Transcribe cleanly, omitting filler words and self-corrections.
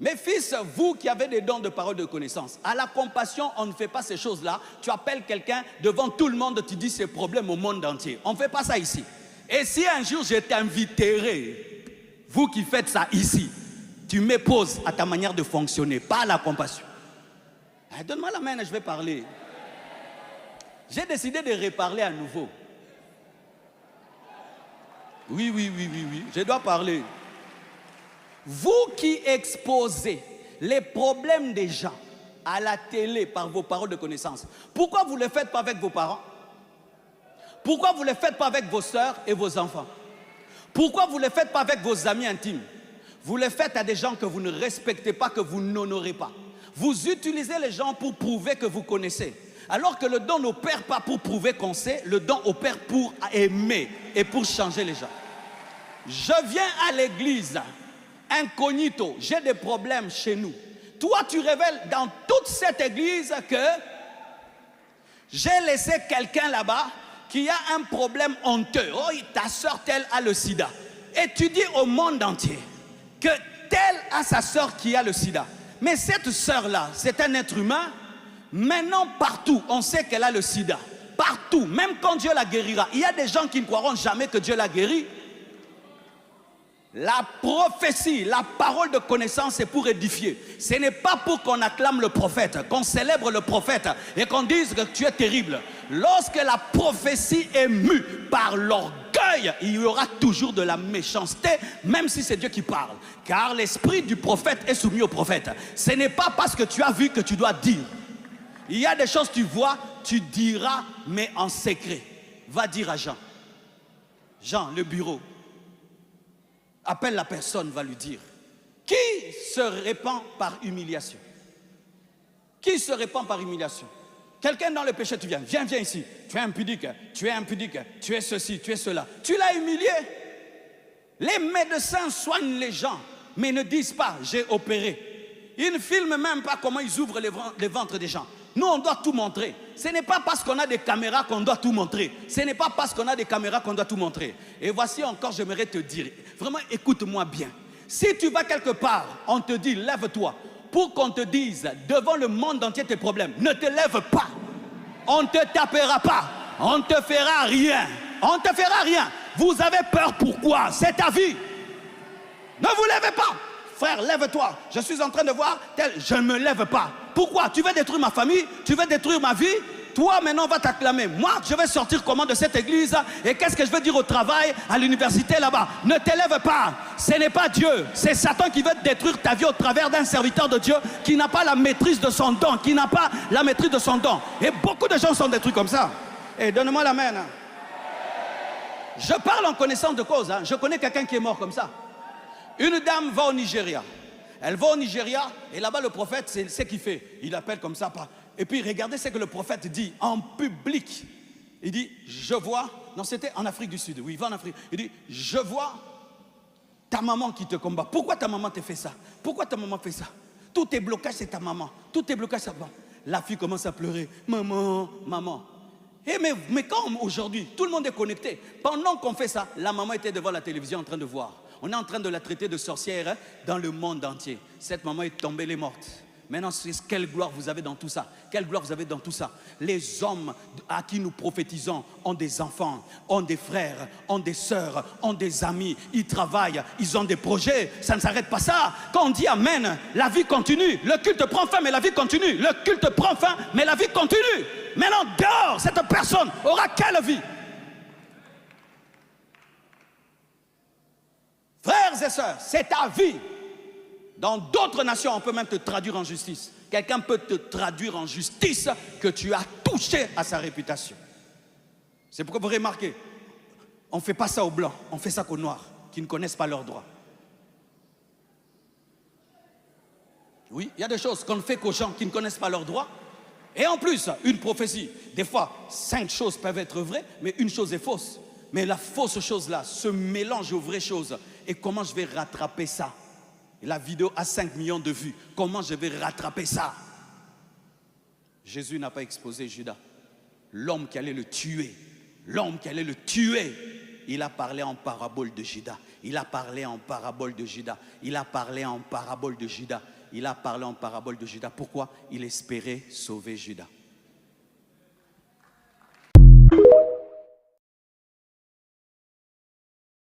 Mes fils, vous qui avez des dons de parole de connaissance, à la compassion, on ne fait pas ces choses-là. Tu appelles quelqu'un devant tout le monde, tu dis ses problèmes au monde entier. On ne fait pas ça ici. Et si un jour je t'inviterai, vous qui faites ça ici, tu m'époses à ta manière de fonctionner, pas à la compassion. Donne-moi la main et je vais parler. J'ai décidé de reparler à nouveau. Oui, je dois parler. Vous qui exposez les problèmes des gens à la télé par vos paroles de connaissance, pourquoi vous ne le faites pas avec vos parents? Pourquoi vous ne le faites pas avec vos soeurs et vos enfants? Pourquoi vous ne le faites pas avec vos amis intimes? Vous le faites à des gens que vous ne respectez pas, que vous n'honorez pas. Vous utilisez les gens pour prouver que vous connaissez. Alors que le don n'opère pas pour prouver qu'on sait, le don opère pour aimer et pour changer les gens. Je viens à l'église, incognito, j'ai des problèmes chez nous. Toi, tu révèles dans toute cette église que j'ai laissé quelqu'un là-bas qui a un problème honteux. Oh, ta soeur telle a le sida. Et tu dis au monde entier que telle a sa soeur qui a le sida. Mais cette soeur-là, c'est un être humain. Maintenant, partout, on sait qu'elle a le sida. Partout, même quand Dieu la guérira. Il y a des gens qui ne croiront jamais que Dieu la guérit. La prophétie, la parole de connaissance, c'est pour édifier. Ce n'est pas pour qu'on acclame le prophète, qu'on célèbre le prophète et qu'on dise que tu es terrible. Lorsque la prophétie est mue par l'orgueil, il y aura toujours de la méchanceté, même si c'est Dieu qui parle. Car l'esprit du prophète est soumis au prophète. Ce n'est pas parce que tu as vu que tu dois dire. Il y a des choses que tu vois, tu diras, mais en secret. Va dire à Jean. Jean, le bureau. Appelle la personne, va lui dire. Qui se répand par humiliation? Qui se répand par humiliation? Quelqu'un dans le péché, tu viens. Viens ici. Tu es impudique, tu es ceci, tu es cela. Tu l'as humilié. Les médecins soignent les gens, mais ne disent pas, j'ai opéré. Ils ne filment même pas comment ils ouvrent les ventres des gens. Nous, on doit tout montrer. Ce n'est pas parce qu'on a des caméras qu'on doit tout montrer. Ce n'est pas parce qu'on a des caméras qu'on doit tout montrer. Et voici encore, j'aimerais te dire, vraiment écoute-moi bien. Si tu vas quelque part, on te dit, lève-toi, pour qu'on te dise devant le monde entier tes problèmes, ne te lève pas. On ne te tapera pas. On ne te fera rien. On ne te fera rien. Vous avez peur, pourquoi? C'est ta vie. Ne vous levez pas. Frère, lève-toi. Je suis en train de voir tel. Je ne me lève pas. Pourquoi? Tu veux détruire ma famille? Tu veux détruire ma vie? Toi, maintenant, on va t'acclamer. Moi, je vais sortir comment de cette église? Et qu'est-ce que je vais dire au travail, à l'université là-bas? Ne t'élève pas. Ce n'est pas Dieu. C'est Satan qui veut détruire ta vie au travers d'un serviteur de Dieu qui n'a pas la maîtrise de son don. Qui n'a pas la maîtrise de son don. Et beaucoup de gens sont détruits comme ça. Et donne-moi la main. Je parle en connaissance de cause. Je connais quelqu'un qui est mort comme ça. Une dame va au Nigeria. Elle va au Nigeria et là-bas le prophète, c'est ce qu'il fait. Il appelle comme ça. Et puis regardez ce que le prophète dit en public. Il dit, je vois, non c'était en Afrique du Sud, oui il va en Afrique. Il dit, je vois ta maman qui te combat. Pourquoi ta maman te fait ça? Pourquoi ta maman fait ça? Tous tes blocages c'est ta maman. Tous tes blocages c'est ta maman. La fille commence à pleurer. Maman, maman. Et mais quand aujourd'hui, tout le monde est connecté. Pendant qu'on fait ça, la maman était devant la télévision en train de voir. On est en train de la traiter de sorcière dans le monde entier. Cette maman est tombée, elle est morte. Maintenant, quelle gloire vous avez dans tout ça? Quelle gloire vous avez dans tout ça? Les hommes à qui nous prophétisons ont des enfants, ont des frères, ont des sœurs, ont des amis. Ils travaillent, ils ont des projets. Ça ne s'arrête pas ça. Quand on dit Amen, la vie continue. Le culte prend fin, mais la vie continue. Le culte prend fin, mais la vie continue. Maintenant, dehors, cette personne aura quelle vie? Frères et sœurs, c'est ta vie. Dans d'autres nations, on peut même te traduire en justice. Quelqu'un peut te traduire en justice que tu as touché à sa réputation. C'est pourquoi vous remarquez, on ne fait pas ça aux blancs, on fait ça qu'aux noirs, qui ne connaissent pas leurs droits. Oui, il y a des choses qu'on ne fait qu'aux gens qui ne connaissent pas leurs droits. Et en plus, une prophétie, des fois, 5 choses peuvent être vraies, mais une chose est fausse. Mais la fausse chose là se mélange aux vraies choses. Et comment je vais rattraper ça? La vidéo a 5 millions de vues. Comment je vais rattraper ça? Jésus n'a pas exposé Judas. L'homme qui allait le tuer. L'homme qui allait le tuer. Il a parlé en parabole de Judas. Il a parlé en parabole de Judas. Il a parlé en parabole de Judas. Il a parlé en parabole de Judas. Pourquoi? Il espérait sauver Judas.